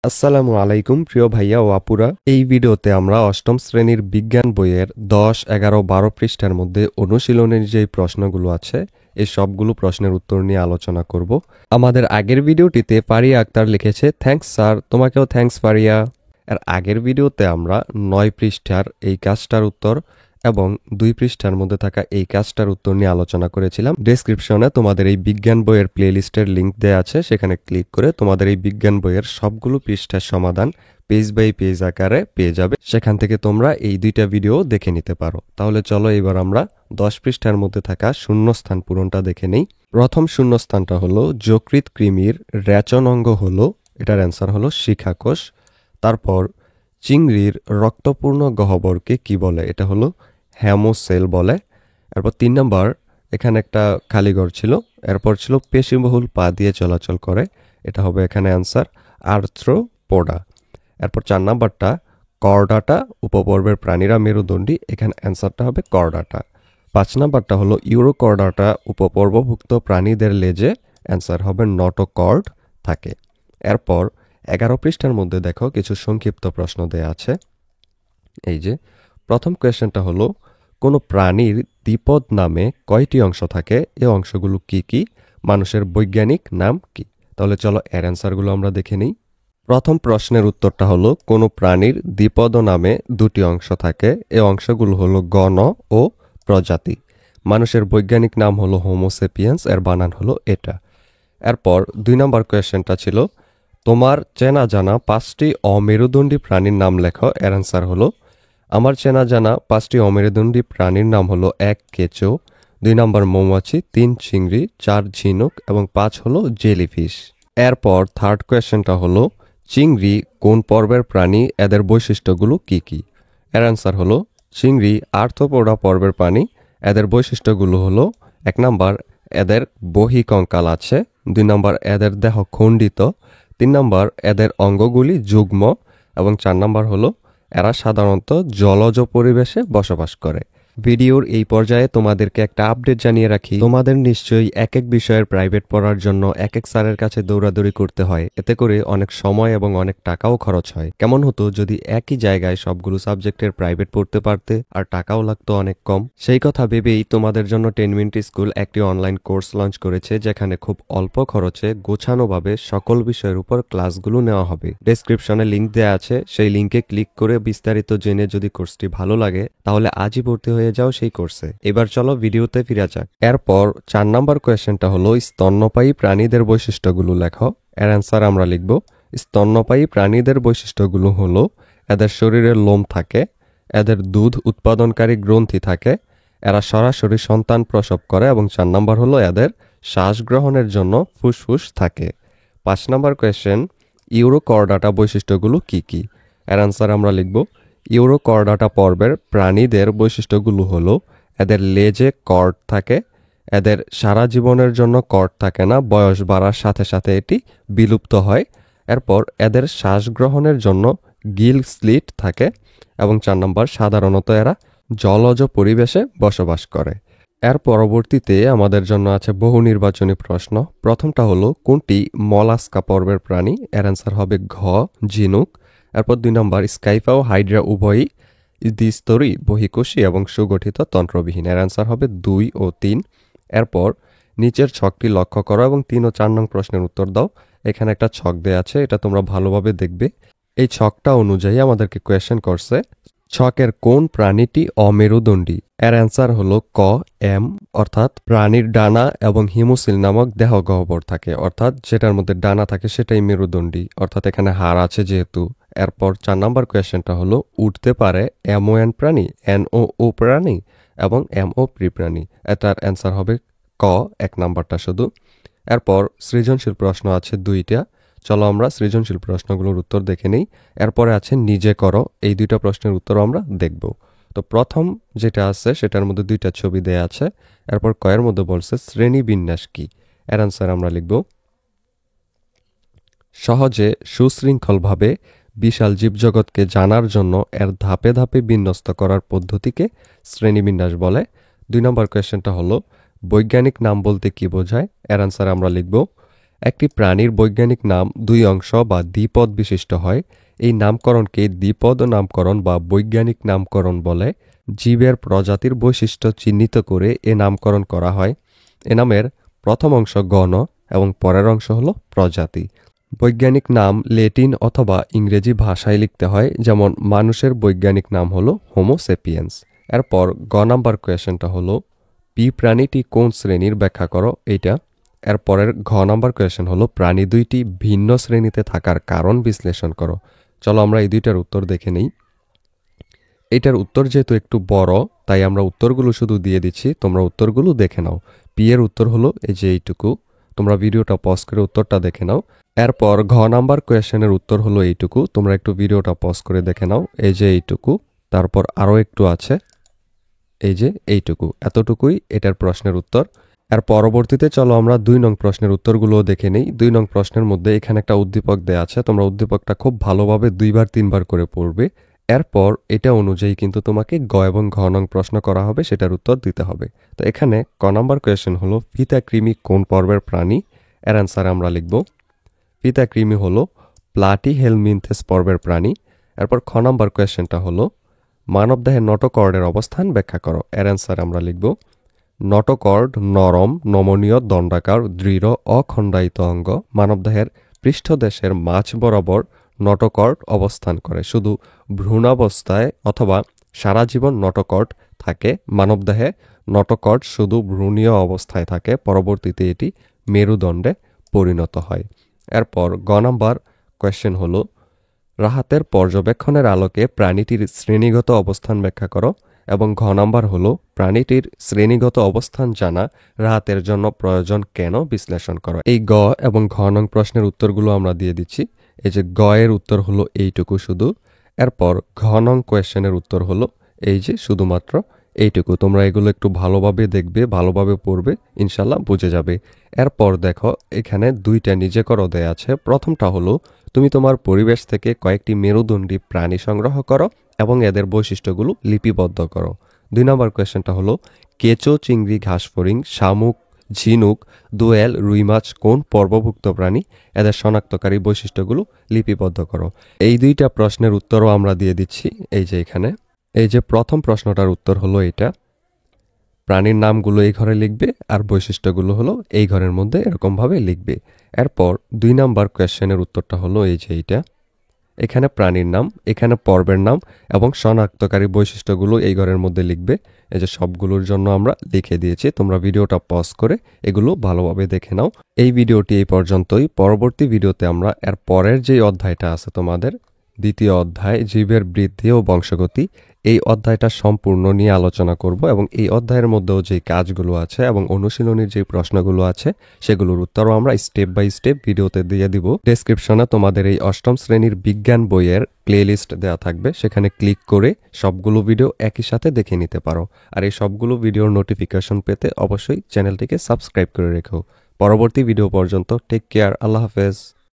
আসসালামু আলাইকুম প্রিয় ভাইয়া ও আপুরা। এই ভিডিওতে আমরা অষ্টম শ্রেণীর বিজ্ঞান বইয়ের 10, 11, 12 পৃষ্ঠার মধ্যে অনুশীলনের যে প্রশ্নগুলো আছে এই সবগুলো প্রশ্নের উত্তর নিয়ে আলোচনা করব। আমাদের আগের ভিডিওটিতে ফারিয়া আক্তার লিখেছে, থ্যাঙ্কস স্যার। তোমাকেও থ্যাঙ্কস ফারিয়া। এর আগের ভিডিওতে আমরা 9 পৃষ্ঠার এই কাজটার উত্তর এবং 2 পৃষ্ঠার মধ্যে থাকা এই কাজটার উত্তর নিয়ে আলোচনা করেছিলাম। ডেসক্রিপশনে তোমাদের এই বিজ্ঞান বইয়ের প্লেলিস্টের লিংক দেওয়া আছে, সেখানে ক্লিক করে তোমাদের এই বিজ্ঞান বইয়ের সবগুলো পৃষ্ঠার সমাধান পেজ বাই পেজ আকারে পেয়ে যাবে। সেখান থেকে তোমরা এই 2টা ভিডিও দেখে নিতে পারো। তাহলে চলো এবার আমরা 10 পৃষ্ঠার মধ্যে থাকা শূন্যস্থান পূরণটা দেখে নেই। প্রথম শূন্যস্থানটা হলো যকৃৎ কৃমির রেচন অঙ্গ হলো, এটার অ্যান্সার হলো শিখাকোষ। তারপর চিংড়ির রক্তপূর্ণ গহ্বরকে কি বলে? এটা হলো হ্যামোসেল বলে। এরপর 3 নম্বর, এখানে একটা খালিঘর ছিল, এরপর ছিল পেশিবহুল পা দিয়ে চলাচল করে, এটা হবে এখানে অ্যান্সার আর্থ্রোপোডা। এরপর 4 নাম্বারটা করডাটা উপপর্বের প্রাণীরা মেরুদণ্ডী, এখানে অ্যান্সারটা হবে করডাটা। 5 নাম্বারটা হলো ইউরোকর্ডাটা উপপর্বভুক্ত প্রাণীদের লেজে, অ্যান্সার হবে নটোকর্ড থাকে। এরপর 11 পৃষ্ঠার মধ্যে দেখো কিছু সংক্ষিপ্ত প্রশ্ন দেয়া আছে। এই যে প্রথম কোয়েশ্চেনটা হলো, কোনো প্রাণীর দ্বিপদ নামে কয়টি অংশ থাকে? এই অংশগুলো কি কি? মানুষের বৈজ্ঞানিক নাম কি? তাহলে চলো এর অ্যান্সারগুলো আমরা দেখে নিই। প্রথম প্রশ্নের উত্তরটা হলো, কোনো প্রাণীর দ্বিপদ নামে 2টি অংশ থাকে, এই অংশগুলো হলো গণ ও প্রজাতি। মানুষের বৈজ্ঞানিক নাম হলো হোমোসেপিয়েন্স, এর বানান হলো এটা। এরপর 2 নম্বর কোয়েশ্চেনটা ছিল, তোমার চেনা জানা 5টি অমেরুদণ্ডী প্রাণীর নাম লেখো, এর অ্যান্সার হলো, আমার চেনা জানা 5টি অমেরুদণ্ডী প্রাণীর নাম হলো 1 কেঁচো, 2 নম্বর মৌমাছি, 3 চিংড়ি, 4 ঝিনুক এবং 5 হলো জেলিফিশ। এরপর থার্ড কোয়েশ্চেনটা হলো, চিংড়ি কোন পর্বের প্রাণী? এদের বৈশিষ্ট্যগুলো কি কি? এর অ্যান্সার হলো, চিংড়ি আর্থ্রোপোডা পর্বের প্রাণী, এদের বৈশিষ্ট্যগুলো হলো 1 নম্বর এদের বহিকঙ্কাল আছে, 2 নম্বর এদের দেহ খণ্ডিত, 3 নম্বর এদের অঙ্গগুলি যুগ্ম এবং 4 নম্বর হলো এরা সাধারণত জলজ পরিবেশে বসবাস করে। ভিডিওর এই পর্যায়ে তোমাদেরকে একটা আপডেট জানিয়ে রাখি, তোমাদের নিশ্চয়ই এক এক বিষয়ের প্রাইভেট পড়ার জন্য এক এক স্যারের কাছে দৌড়াদৌড়ি করতে হয়, এতে করে অনেক সময় এবং অনেক টাকাও খরচ হয়। কেমন হতো যদি একই জায়গায় সবগুলো সাবজেক্টের প্রাইভেট পড়তে পারতে, আর টাকাও লাগতো অনেক কম। সেই কথা ভেবেই তোমাদের জন্য 10 মিনিট স্কুল একটি অনলাইন কোর্স লঞ্চ করেছে, যেখানে খুব অল্প খরচে গোছানোভাবে সকল বিষয়ের উপর ক্লাসগুলো নেওয়া হবে। ডেসক্রিপশনে লিংক দেওয়া আছে, সেই লিংকে ক্লিক করে বিস্তারিত জেনে যদি কোর্সটি ভালো লাগে তাহলে আজই ভর্তি হয়ে যাও সেই কোর্সে। এবার চলো ভিডিওতে ফিরে যাক। এরপর 4 নম্বর কোয়েশ্চেনটা হলো, স্তন্যপায়ী প্রাণীদের বৈশিষ্ট্যগুলো লেখো। এর অ্যান্সার আমরা লিখব, স্তন্যপায়ী প্রাণীদের বৈশিষ্ট্যগুলো হলো, এদের শরীরে লোম থাকে, এদের দুধ উৎপাদনকারী গ্রন্থি থাকে, এরা সরাসরি সন্তান প্রসব করে এবং 4 নম্বর হলো এদের শ্বাস গ্রহণের জন্য ফুসফুস থাকে। 5 নম্বর কোয়েশ্চেন, ইউরোকর্ডাটা বৈশিষ্ট্যগুলো কি কি? এর অ্যান্সার আমরা লিখব, ইউরোকর্ডাটা পর্বের প্রাণীদের বৈশিষ্ট্যগুলো হলো, এদের লেজে কর্ড থাকে, এদের সারা জীবনের জন্য কর্ড থাকে না, বয়স বাড়ার সাথে সাথে এটি বিলুপ্ত হয়। এরপর এদের শ্বাস গ্রহণের জন্য গিল স্লিট থাকে এবং 4 নম্বর সাধারণত এরা জলজ পরিবেশে বসবাস করে। এর পরবর্তীতে আমাদের জন্য আছে বহু নির্বাচনী প্রশ্ন। প্রথমটা হলো, কোনটি মলাস্কা পর্বের প্রাণী? এর অ্যান্সার হবে ঘ, ঝিনুক। এরপর 2 নম্বর, স্কাইফা ও হাইড্রা উভয়ই দ্বিস্তরী, বহিকোষী এবং সুগঠিত তন্ত্রবিহীন, এর অ্যান্সার হবে 2 ও 3। এরপর নিচের ছকটি লক্ষ্য করো এবং 3 ও 4 নং প্রশ্নের উত্তর দাও। এখানে একটা ছক দেয়া আছে, এটা তোমরা ভালোভাবে দেখবে। এই ছকটা অনুযায়ী আমাদেরকে কোয়েশ্চেন করছে, ছকের কোন প্রাণীটি অমেরুদণ্ডী? এর অ্যান্সার হলো ক, এম, অর্থাৎ প্রাণীর ডানা এবং হিমোসিল নামক দেহ গহ্বর থাকে, অর্থাৎ যেটার মধ্যে ডানা থাকে সেটাই মেরুদণ্ডী, অর্থাৎ এখানে হাড় আছে যেহেতু। এরপর 4 নম্বর কোয়েশ্চেনটা হলো, উঠতে পারে এমওএন প্রাণী, এনও প্রাণী এবং এমও প্রি প্রাণী? এটার অ্যান্সার হবে ক, 1 নাম্বারটা শুধু। এরপর সৃজনশীল প্রশ্ন আছে 2টা, চলো আমরা সৃজনশীল প্রশ্নগুলোর উত্তর দেখে নেই। এরপরে আছে নিজে করো, এই 2টা প্রশ্নের উত্তর আমরা দেখব। তো প্রথম যেটা আছে সেটার মধ্যে 2টা ছবি দেয়া আছে। এরপর কয়ের মধ্যে বলছে শ্রেণী বিন্যাস কি? এর অ্যান্সার আমরা লিখব, সহজে সুশৃঙ্খলভাবে বিশাল জীবজগৎকে জানার জন্য এর ধাপে ধাপে বিন্যস্ত করার পদ্ধতিকে শ্রেণীবিন্যাস বলে। 2 নম্বর কোয়েশ্চেনটা হলো, বৈজ্ঞানিক নাম বলতে কি বোঝায়? এর অ্যান্সার আমরা লিখব, একটি প্রাণীর বৈজ্ঞানিক নাম দুই অংশ বা দ্বিপদ বিশিষ্ট হয়। এই নামকরণকে দ্বিপদ নামকরণ বা বৈজ্ঞানিক নামকরণ বলে। জীবের প্রজাতির বৈশিষ্ট্য চিহ্নিত করে এ নামকরণ করা হয়। এ নামের প্রথম অংশ গণ এবং পরের অংশ হল প্রজাতি। বৈজ্ঞানিক নাম ল্যাটিন অথবা ইংরেজি ভাষায় লিখতে হয়, যেমন মানুষের বৈজ্ঞানিক নাম হলো হোমো সেপিয়েন্স। এরপর গ নাম্বার কোয়েশ্চেনটা হলো পি প্রাণীটি কোন শ্রেণীর ব্যাখ্যা করো এইটা। এরপরের ঘ নাম্বার কোয়েশ্চেন হলো প্রাণী দুইটি ভিন্ন শ্রেণীতে থাকার কারণ বিশ্লেষণ করো। চলো আমরা এই দুইটার উত্তর দেখে নেই। এটার উত্তর যেহেতু একটু বড়, তাই আমরা উত্তরগুলো শুধু দিয়ে দিচ্ছি, তোমরা উত্তরগুলো দেখে নাও। পি এর উত্তর হলো এই যে এইটুকু, তোমরা ভিডিওটা পজ করে উত্তরটা দেখে নাও। এরপর ঘ নাম্বার কোয়েশ্চেনের উত্তর হলো এইটুকু, তোমরা একটু ভিডিওটা পজ করে দেখে নাও, এই যে এইটুকু, তারপর আরও একটু আছে, এই যে এইটুকু, এতটুকুই এটার প্রশ্নের উত্তর। আর পরবর্তীতে চলো আমরা 2 নং প্রশ্নের উত্তরগুলো দেখে নেই। 2 নং প্রশ্নের মধ্যে এখানে একটা উদ্দীপক দেয়া আছে, তোমরা উদ্দীপকটা খুব ভালোভাবে 2বার 3বার করে পড়বে। এরপর এটা অনুযায়ী কিন্তু তোমাকে গ এবং ঘ নং প্রশ্ন করা হবে, সেটার উত্তর দিতে হবে। তো এখানে ক নাম্বার কোয়েশ্চেন হলো ফিতাকৃমি কোন পর্বের প্রাণী? এর অ্যান্সার আমরা লিখব ফিতাকৃমি হলো প্লাটিহেলমিনথেস পর্বের প্রাণী। এরপর খ নাম্বার কোয়েশ্চেনটা হলো মানবদেহের নটোকর্ডের অবস্থান ব্যাখ্যা করো। এর অ্যান্সার আমরা লিখব নটোকর্ড নরম, নমনীয়, দণ্ডাকার, দৃঢ়, অখণ্ডায়িত অঙ্গ। মানবদেহের পৃষ্ঠদেশের মাঝ বরাবর নটোকর্ড অবস্থান করে। শুধু ভ্রূণাবস্থায় অথবা সারা জীবন নটোকর্ড থাকে। মানবদেহে নটোকর্ড শুধু ভ্রূণীয় অবস্থায় থাকে, পরবর্তীতে এটি মেরুদণ্ডে পরিণত হয়। এরপর গ নাম্বার কোয়েশ্চেন হলো রাহাতের পর্যবেক্ষণের আলোকে প্রাণীটির শ্রেণীগত অবস্থান ব্যাখ্যা করো। এবং ঘ নাম্বার হলো প্রাণীটির শ্রেণীগত অবস্থান জানা রাহাতের জন্য প্রয়োজন কেন বিশ্লেষণ করো। এই গ এবং ঘ নং প্রশ্নের উত্তরগুলো আমরা দিয়ে দিচ্ছি। এই যে গ এর উত্তর হলো এইটুকু শুধু। এরপর ঘ নং কোয়েশ্চেনের উত্তর হলো এই যে শুধুমাত্র এইটুকু। তোমরা এগুলো একটু ভালোভাবে দেখবে, ভালোভাবে পড়বে, ইনশাল্লাহ বুঝে যাবে। এরপর দেখো এখানে 2টা নিজে করো দেয়া আছে। প্রথমটা হলো তুমি তোমার পরিবেশ থেকে কয়েকটি মেরুদণ্ডী প্রাণী সংগ্রহ করো এবং এদের বৈশিষ্ট্যগুলো লিপিবদ্ধ করো। 2 নম্বর কোয়েশ্চেনটা হলো কেঁচো, চিংড়ি, ঘাসফড়িং, শামুক, ঝিনুক, দোয়েল, রুই মাছ কোন পর্বভুক্ত প্রাণী? এদের শনাক্তকারী বৈশিষ্ট্যগুলো লিপিবদ্ধ করো। এই 2টা প্রশ্নের উত্তরও আমরা দিয়ে দিচ্ছি। এই যে এখানে এই যে প্রথম প্রশ্নটার উত্তর হলো এটা, প্রাণীর নামগুলো এই ঘরে লিখবে আর বৈশিষ্ট্যগুলো হলো এই ঘরের মধ্যে এরকমভাবে লিখবে। এরপর 2 নাম্বার কোয়েশ্চেনের উত্তরটা হলো এই যে এইটা, এখানে প্রাণীর নাম, এখানে পর্বের নাম এবং শনাক্তকারী বৈশিষ্ট্যগুলো এই ঘরের মধ্যে লিখবে। এই যে সবগুলোর জন্য আমরা লিখে দিয়েছি, তোমরা ভিডিওটা পজ করে এগুলো ভালোভাবে দেখে নাও। এই ভিডিওটি এই পর্যন্তই। পরবর্তী ভিডিওতে আমরা এর পরের যে অধ্যায়টা আছে তোমাদের, 2য় অধ্যায় জীবের বৃদ্ধি ও বংশগতি, এই অধ্যায়টা সম্পূর্ণ নিয়ে আলোচনা করব এবং এই অধ্যায়ের মধ্যেও যে কাজগুলো আছে এবং অনুশীলনীর যে প্রশ্নগুলো আছে সেগুলোর উত্তরও আমরা স্টেপ বাই স্টেপ ভিডিওতে দিয়ে দিব। ডেসক্রিপশনে তোমাদের এই 8ম শ্রেণীর বিজ্ঞান বইয়ের প্লেলিস্ট দেওয়া থাকবে, সেখানে ক্লিক করে সবগুলো ভিডিও একই সাথে দেখে নিতে পারো। আর এই সবগুলো ভিডিওর নোটিফিকেশন পেতে অবশ্যই চ্যানেলটিকে সাবস্ক্রাইব করে রেখো। পরবর্তী ভিডিও পর্যন্ত টেক কেয়ার, আল্লাহ হাফেজ।